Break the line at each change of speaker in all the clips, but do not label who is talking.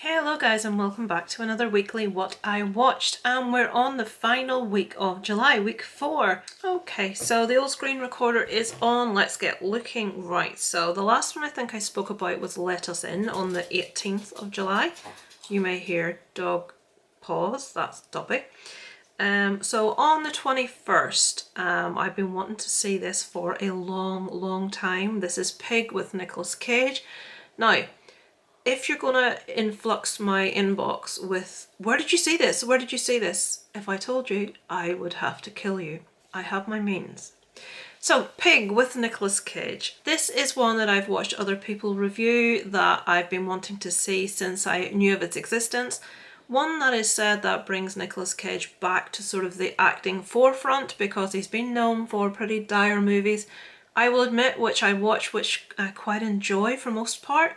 Hello guys and welcome back to another weekly What I Watched, and we're on the final week of July, week 4. Okay, so the old screen recorder is on. Let's get looking. Right, so the last one I think I spoke about was Let Us In on the 18th of July. You may hear dog paws, that's Dobby. So on the 21st, I've been wanting to see this for a long time. This is Pig with Nicolas Cage. Now, if you're gonna influx my inbox with, where did you see this? Where did you see this? If I told you, I would have to kill you. I have my means. So, Pig with Nicolas Cage. This is one that I've watched other people review that I've been wanting to see since I knew of its existence. One that is said that brings Nicolas Cage back to sort of the acting forefront because he's been known for pretty dire movies. I will admit, which I watch, which I quite enjoy for most part.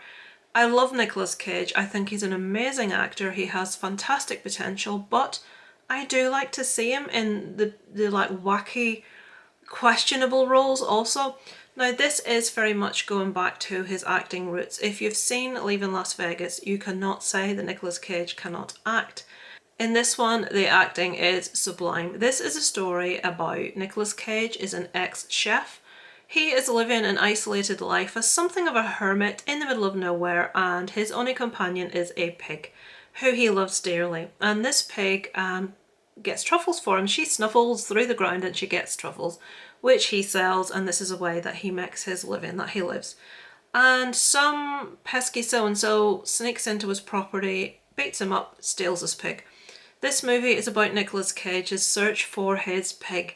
I love Nicolas Cage. I think he's an amazing actor. He has fantastic potential, but I do like to see him in the like wacky, questionable roles also. Now this is very much going back to his acting roots. If you've seen Leaving Las Vegas, you cannot say that Nicolas Cage cannot act. In this one, the acting is sublime. This is a story about Nicolas Cage is an ex-chef. He is living an isolated life as something of a hermit in the middle of nowhere, and his only companion is a pig who he loves dearly. And this pig gets truffles for him. She snuffles through the ground and she gets truffles, which he sells, and this is a way that he makes his living, that he lives. And some pesky so-and-so sneaks into his property, beats him up, steals his pig. This movie is about Nicolas Cage's search for his pig.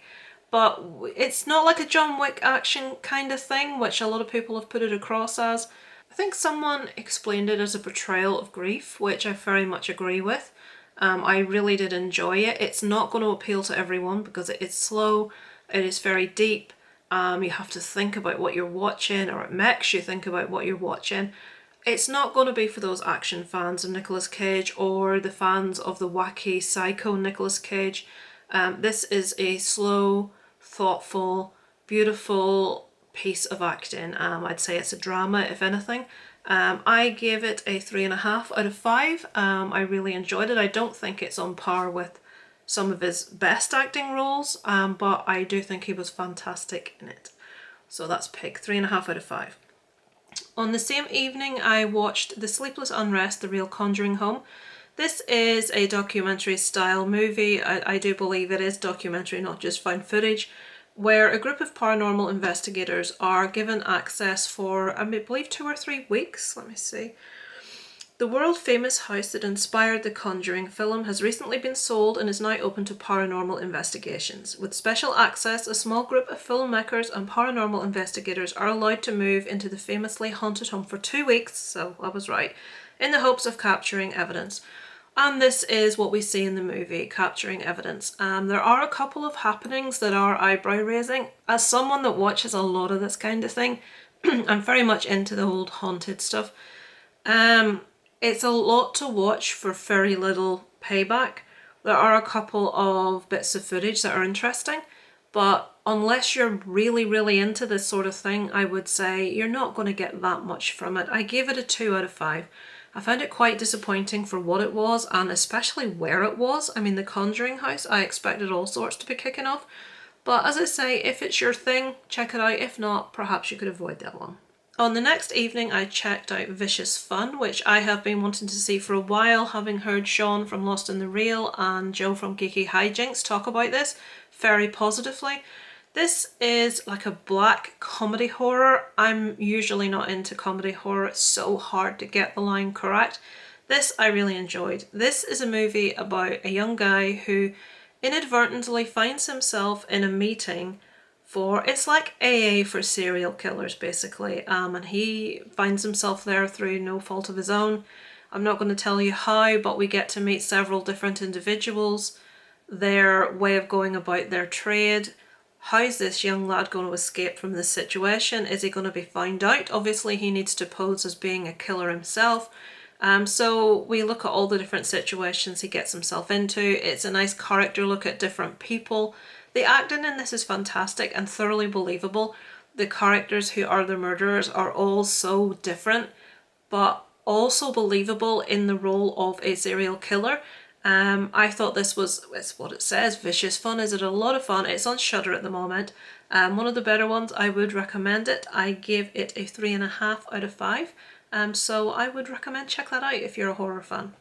But it's not like a John Wick action kind of thing, which a lot of people have put it across as. I think someone explained it as a portrayal of grief, which I very much agree with. I really did enjoy it. It's not going to appeal to everyone because it is slow, it is very deep. You have to think about what you're watching, or it makes you think about what you're watching. It's not going to be for those action fans of Nicolas Cage or the fans of the wacky psycho Nicolas Cage. This is a slow, thoughtful, beautiful piece of acting. I'd say it's a drama, if anything. I gave it a 3.5 out of 5. I really enjoyed it. I don't think it's on par with some of his best acting roles, but I do think he was fantastic in it. So that's Pig, 3.5 out of 5. On the same evening, I watched The Sleepless Unrest, The Real Conjuring Home. This is a documentary style movie. I do believe it is documentary, not just found footage, where a group of paranormal investigators are given access for, I believe, 2 or 3 weeks. Let me see. The world famous house that inspired the Conjuring film has recently been sold and is now open to paranormal investigations. With special access, a small group of filmmakers and paranormal investigators are allowed to move into the famously haunted home for 2 weeks, so I was right, in the hopes of capturing evidence. And this is what we see in the movie, capturing evidence. There are a couple of happenings that are eyebrow raising. As someone that watches a lot of this kind of thing, I'm very much into the old haunted stuff. It's a lot to watch for very little payback. There are a couple of bits of footage that are interesting, but unless you're really into this sort of thing, I would say you're not going to get that much from it. I gave it a 2 out of 5. I found it quite disappointing for what it was, and especially where it was. I mean, the Conjuring house, I expected all sorts to be kicking off. But as I say, if it's your thing, check it out. If not, perhaps you could avoid that one. On the next evening, I checked out Vicious Fun, which I have been wanting to see for a while, having heard Sean from Lost in the Reel and Joe from Geeky Hijinks talk about this very positively. This is like a black comedy horror. I'm usually not into comedy horror. It's so hard to get the line correct. This I really enjoyed. This is a movie about a young guy who inadvertently finds himself in a meeting for, it's like AA for serial killers basically, and he finds himself there through no fault of his own. I'm not going to tell you how, but we get to meet several different individuals, their way of going about their trade. How's this young lad going to escape from this situation? Is he going to be found out? Obviously he needs to pose as being a killer himself. So we look at all the different situations he gets himself into. It's a nice character look at different people. The acting in this is fantastic and thoroughly believable. The characters who are the murderers are all so different, but also believable in the role of a serial killer. I thought this was, it's what it says, vicious fun. Is it a lot of fun? It's on Shudder at the moment. One of the better ones. I would recommend it. I give it a 3.5 out of 5. So I would recommend check that out if you're a horror fan.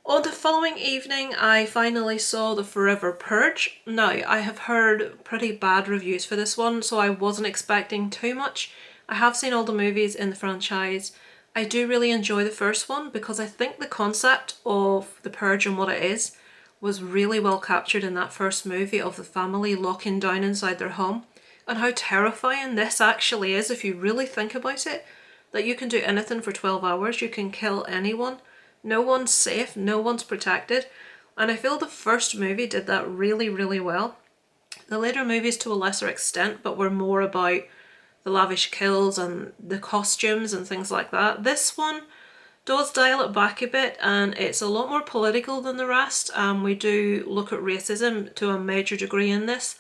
On the following evening, I finally saw the Forever Purge. Now, I have heard pretty bad reviews for this one, so I wasn't expecting too much. I have seen all the movies in the franchise. I do really enjoy the first one because I think the concept of the Purge and what it is was really well captured in that first movie of the family locking down inside their home, and how terrifying this actually is if you really think about it, that you can do anything for 12 hours, you can kill anyone. No one's safe, no one's protected, and I feel the first movie did that really, really well. The later movies to a lesser extent, but were more about the lavish kills and the costumes and things like that. This one does dial it back a bit, and it's a lot more political than the rest. We do look at racism to a major degree in this.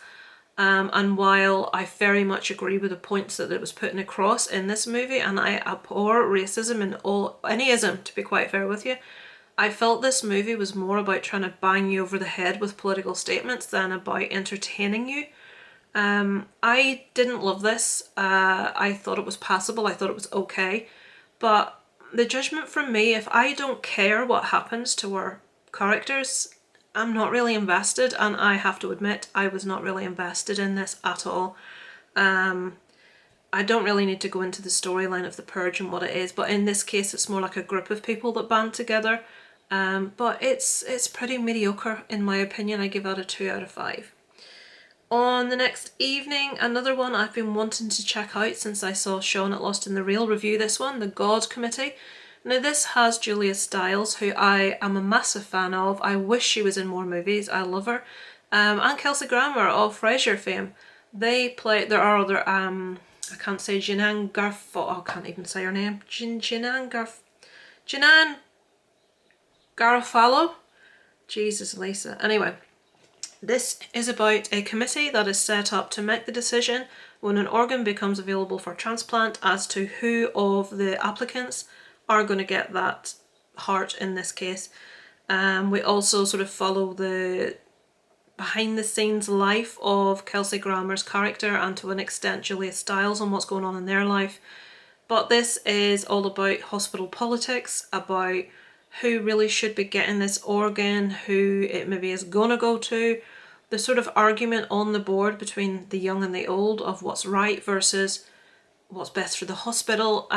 And while I very much agree with the points that it was putting across in this movie, and I abhor racism and all any ism, to be quite fair with you, I felt this movie was more about trying to bang you over the head with political statements than about entertaining you. I didn't love this. I thought it was passable. I thought it was okay. But the judgment from me, if I don't care what happens to our characters, I'm not really invested, and I have to admit I was not really invested in this at all. I don't really need to go into the storyline of the Purge and what it is, but in this case it's more like a group of people that band together. But it's pretty mediocre in my opinion. I give that a 2 out of 5. On the next evening, another one I've been wanting to check out since I saw Sean at Lost in the Real review this one, The God Committee. Now this has Julia Stiles, who I am a massive fan of. I wish she was in more movies. I love her. And Kelsey Grammer of Frasier fame. They play, there are other, I can't say Janan Garfo, I can't even say her name. Janan Garofalo? Jesus, Lisa. Anyway, this is about a committee that is set up to make the decision when an organ becomes available for transplant as to who of the applicants are going to get that heart in this case. We also sort of follow the behind the scenes life of Kelsey Grammer's character, and to an extent Julia Stiles, and what's going on in their life. But this is all about hospital politics, about who really should be getting this organ, who it maybe is gonna go to, the sort of argument on the board between the young and the old of what's right versus what's best for the hospital.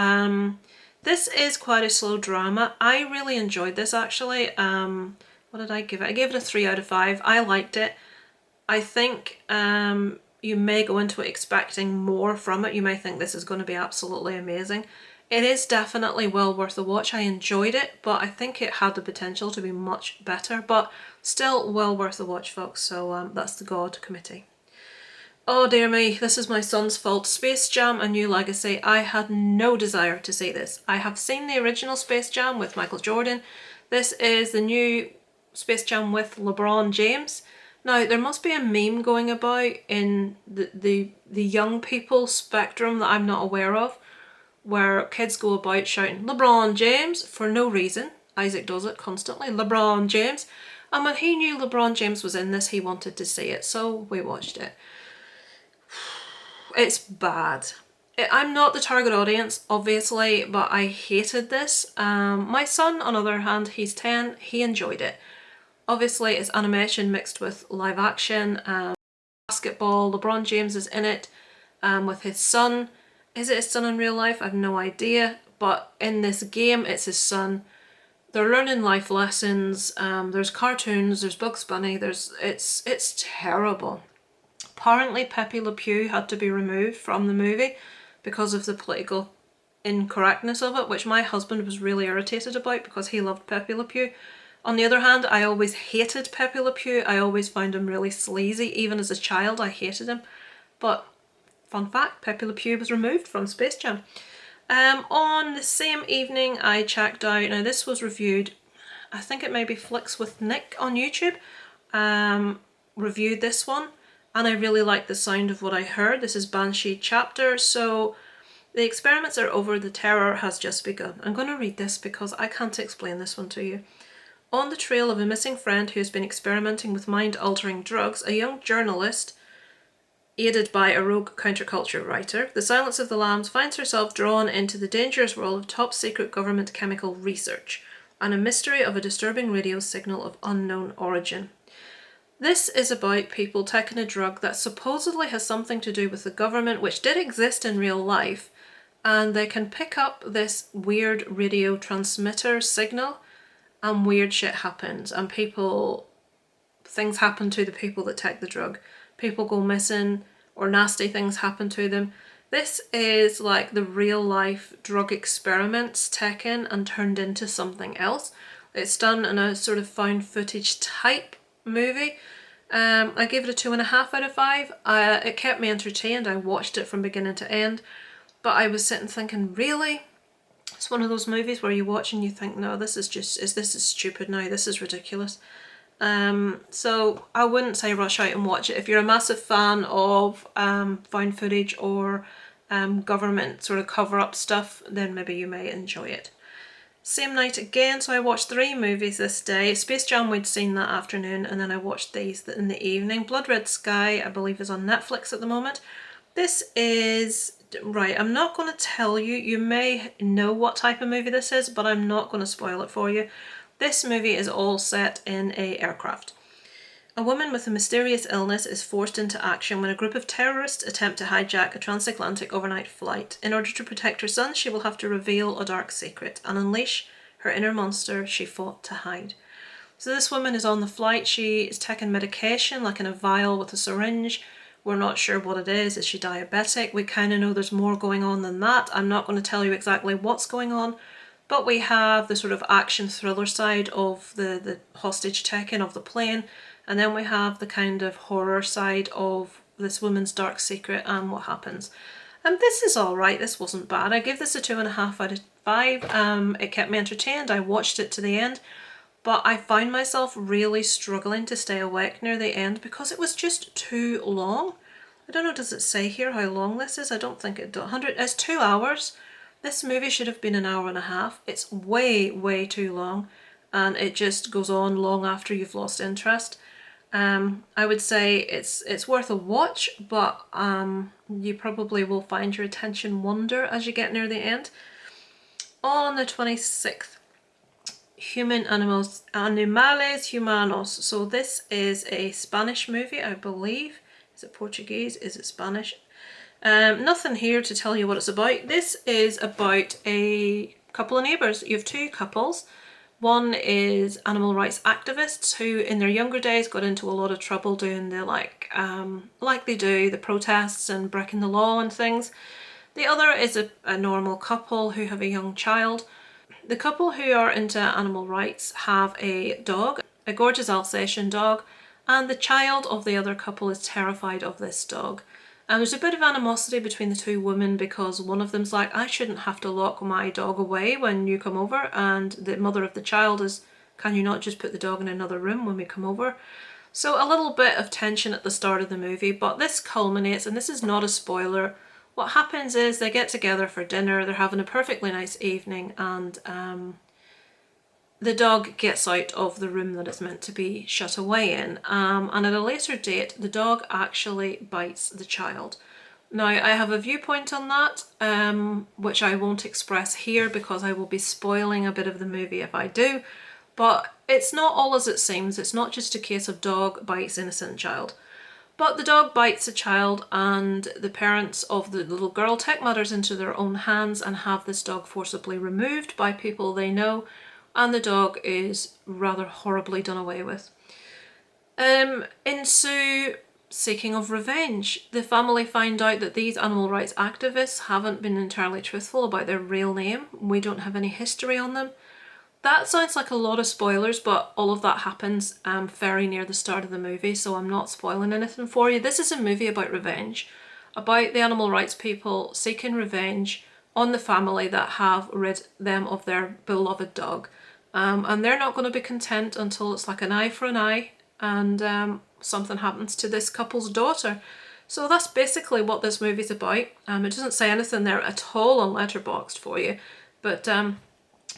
This is quite a slow drama. I really enjoyed this actually. What did I give it? I gave it a 3 out of 5. I liked it. I think you may go into it expecting more from it. You may think this is going to be absolutely amazing. It is definitely well worth a watch. I enjoyed it, but I think it had the potential to be much better, but still well worth a watch, folks. So that's The God Committee. Oh dear me, this is my son's fault. Space Jam: A New Legacy. I had no desire to see this. I have seen the original Space Jam with Michael Jordan. This is the new Space Jam with LeBron James. Now, there must be a meme going about in the young people spectrum that I'm not aware of, where kids go about shouting, LeBron James, for no reason. Isaac does it constantly, LeBron James. And when he knew LeBron James was in this, he wanted to see it, so we watched it. It's bad. I'm not the target audience, obviously, but I hated this. My son, on the other hand, he's 10, he enjoyed it. Obviously, it's animation mixed with live action, basketball. LeBron James is in it with his son. Is it his son in real life? I have no idea. But in this game, it's his son. They're learning life lessons. There's cartoons. There's Bugs Bunny. It's terrible. Apparently, Pepe Le Pew had to be removed from the movie because of the political incorrectness of it, which my husband was really irritated about because he loved Pepe Le Pew. On the other hand, I always hated Pepe Le Pew. I always found him really sleazy. Even as a child, I hated him. But, fun fact, Pepe Le Pew was removed from Space Jam. On the same evening, I checked out, now this was reviewed, I think it may be Flicks with Nick on YouTube, reviewed this one, and I really liked the sound of what I heard. This is Banshee Chapter. So The experiments are over, the terror has just begun. I'm going to read this because I can't explain this one to you. On the trail of a missing friend who has been experimenting with mind-altering drugs, a young journalist, aided by a rogue counterculture writer, The Silence of the Lambs finds herself drawn into the dangerous world of top-secret government chemical research and a mystery of a disturbing radio signal of unknown origin. This is about people taking a drug that supposedly has something to do with the government, which did exist in real life, and they can pick up this weird radio transmitter signal and weird shit happens, and things happen to the people that take the drug. People go missing or nasty things happen to them. This is like the real life drug experiments taken and turned into something else. It's done in a sort of found footage type movie. I gave it a 2.5 out of 5. It kept me entertained. I watched it from beginning to end, but I was sitting thinking, really? It's one of those movies where you watch and you think, no, this is stupid now, this is ridiculous. So I wouldn't say rush out and watch it. If you're a massive fan of found footage or government sort of cover-up stuff, then maybe you may enjoy it. Same night again, so I watched 3 movies this day. Space Jam we'd seen that afternoon, and then I watched these in the evening. Blood Red Sky, I believe, is on Netflix at the moment. This is... Right, I'm not going to tell you. You may know what type of movie this is, but I'm not going to spoil it for you. This movie is all set in an aircraft. A woman with a mysterious illness is forced into action when a group of terrorists attempt to hijack a transatlantic overnight flight. In order to protect her son, she will have to reveal a dark secret and unleash her inner monster she fought to hide. So this woman is on the flight. She is taking medication, like in a vial with a syringe. We're not sure what it is. Is she diabetic? We kind of know there's more going on than that. I'm not going to tell you exactly what's going on, but we have the sort of action thriller side of the hostage taking of the plane, and then we have the kind of horror side of this woman's dark secret and what happens. And this is alright, this wasn't bad. I give this a 2.5 out of 5. It kept me entertained, I watched it to the end, but I found myself really struggling to stay awake near the end because it was just too long. I don't know, does it say here how long this is? I don't think it does. It's 2 hours. This movie should have been an hour and a half. It's way, way too long, and it just goes on long after you've lost interest. I would say it's worth a watch, but you probably will find your attention wander as you get near the end. On the 26th, Animales Humanos. So this is a Spanish movie, I believe. Is it Portuguese? Is it Spanish? Nothing here to tell you what it's about. This is about a couple of neighbours. You have 2 couples. One is animal rights activists who in their younger days got into a lot of trouble doing the like they do, the protests and breaking the law and things. The other is a normal couple who have a young child. The couple who are into animal rights have a dog, a gorgeous Alsatian dog, and the child of the other couple is terrified of this dog. And there's a bit of animosity between the 2 women because one of them's like, I shouldn't have to lock my dog away when you come over, and the mother of the child is, can you not just put the dog in another room when we come over? So a little bit of tension at the start of the movie, but this culminates, and this is not a spoiler. What happens is they get together for dinner, they're having a perfectly nice evening, and the dog gets out of the room that it's meant to be shut away in, and at a later date the dog actually bites the child. Now I have a viewpoint on that, which I won't express here because I will be spoiling a bit of the movie if I do, but it's not all as it seems. It's not just a case of dog bites innocent child. But the dog bites a child, and the parents of the little girl take matters into their own hands and have this dog forcibly removed by people they know, and the dog is rather horribly done away with. Ensue seeking of revenge. The family find out that these animal rights activists haven't been entirely truthful about their real name. We don't have any history on them. That sounds like a lot of spoilers, but all of that happens very near the start of the movie, so I'm not spoiling anything for you. This is a movie about revenge, about the animal rights people seeking revenge on the family that have rid them of their beloved dog. And they're not going to be content until it's like an eye for an eye and something happens to this couple's daughter. So that's basically what this movie's about. It doesn't say anything there at all on Letterboxd for you, but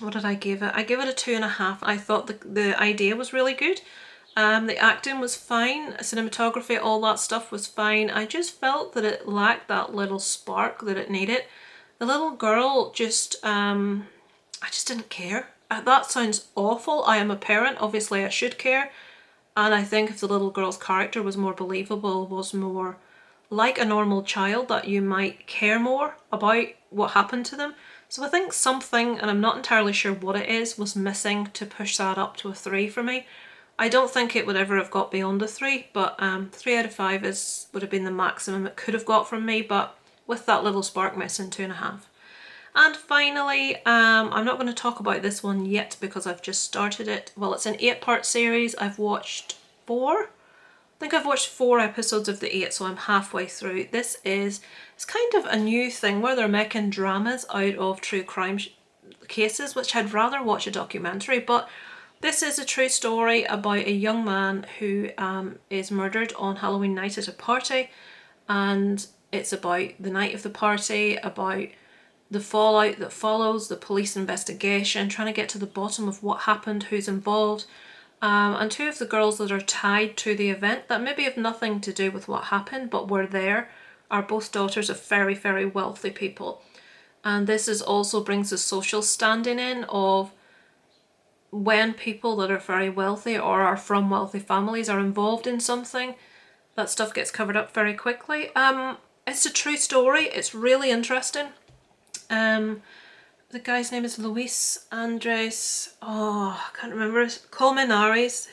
what did I give it? I gave it a 2.5. I thought the idea was really good. The acting was fine, cinematography, all that stuff was fine. I just felt that it lacked that little spark that it needed. The little girl just, I just didn't care. That sounds awful. I am a parent, obviously I should care. And I think if the little girl's character was more believable, was more like a normal child, that you might care more about what happened to them. So I think something, and I'm not entirely sure what it is, was missing to push that up to a 3 for me. I don't think it would ever have got beyond a 3, but 3 out of 5 would have been the maximum it could have got from me, but with that little spark missing, 2.5. And finally, I'm not going to talk about this one yet because I've just started it. Well, it's an 8-part series. I've watched 4. I think I've watched 4 episodes of the 8, so I'm halfway through. It's kind of a new thing where they're making dramas out of true crime cases, which I'd rather watch a documentary, but this is a true story about a young man who is murdered on Halloween night at a party, and it's about the night of the party, about the fallout that follows, the police investigation, trying to get to the bottom of what happened, who's involved. And 2 of the girls that are tied to the event that maybe have nothing to do with what happened but were there are both daughters of very, very wealthy people. And this also brings the social standing in of when people that are very wealthy or are from wealthy families are involved in something, that stuff gets covered up very quickly. It's a true story. It's really interesting. The guy's name is Luis Andres. Oh, I can't remember. Colmenares.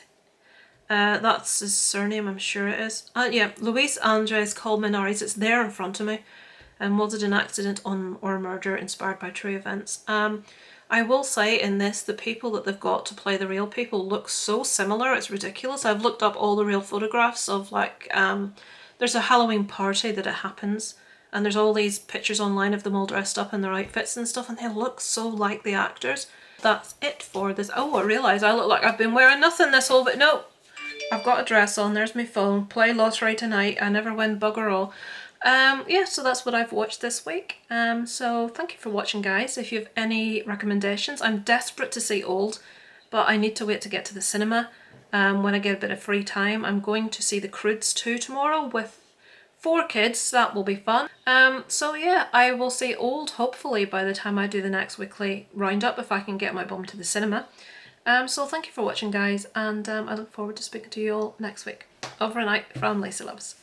That's his surname, I'm sure it is. Yeah, Luis Andres Colmenares. It's there in front of me. Was it an accident or a murder inspired by true events? I will say in this, the people that they've got to play the real people look so similar, it's ridiculous. I've looked up all the real photographs of there's a Halloween party that it happens, and there's all these pictures online of them all dressed up in their outfits and stuff, and they look so like the actors. That's it for this. Oh, I realise I look like I've been wearing nothing this whole bit. No, I've got a dress on, there's my phone, play lottery tonight, I never win bugger all. Yeah, so that's what I've watched this week. So thank you for watching, guys. If you have any recommendations, I'm desperate to see Old, but I need to wait to get to the cinema when I get a bit of free time. I'm going to see The Croods 2 tomorrow with 4 kids. That will be fun. So yeah, I will see Old hopefully by the time I do the next weekly roundup, if I can get my bum to the cinema. So thank you for watching, guys, and I look forward to speaking to you all next week. Over and out from Lacey Loves.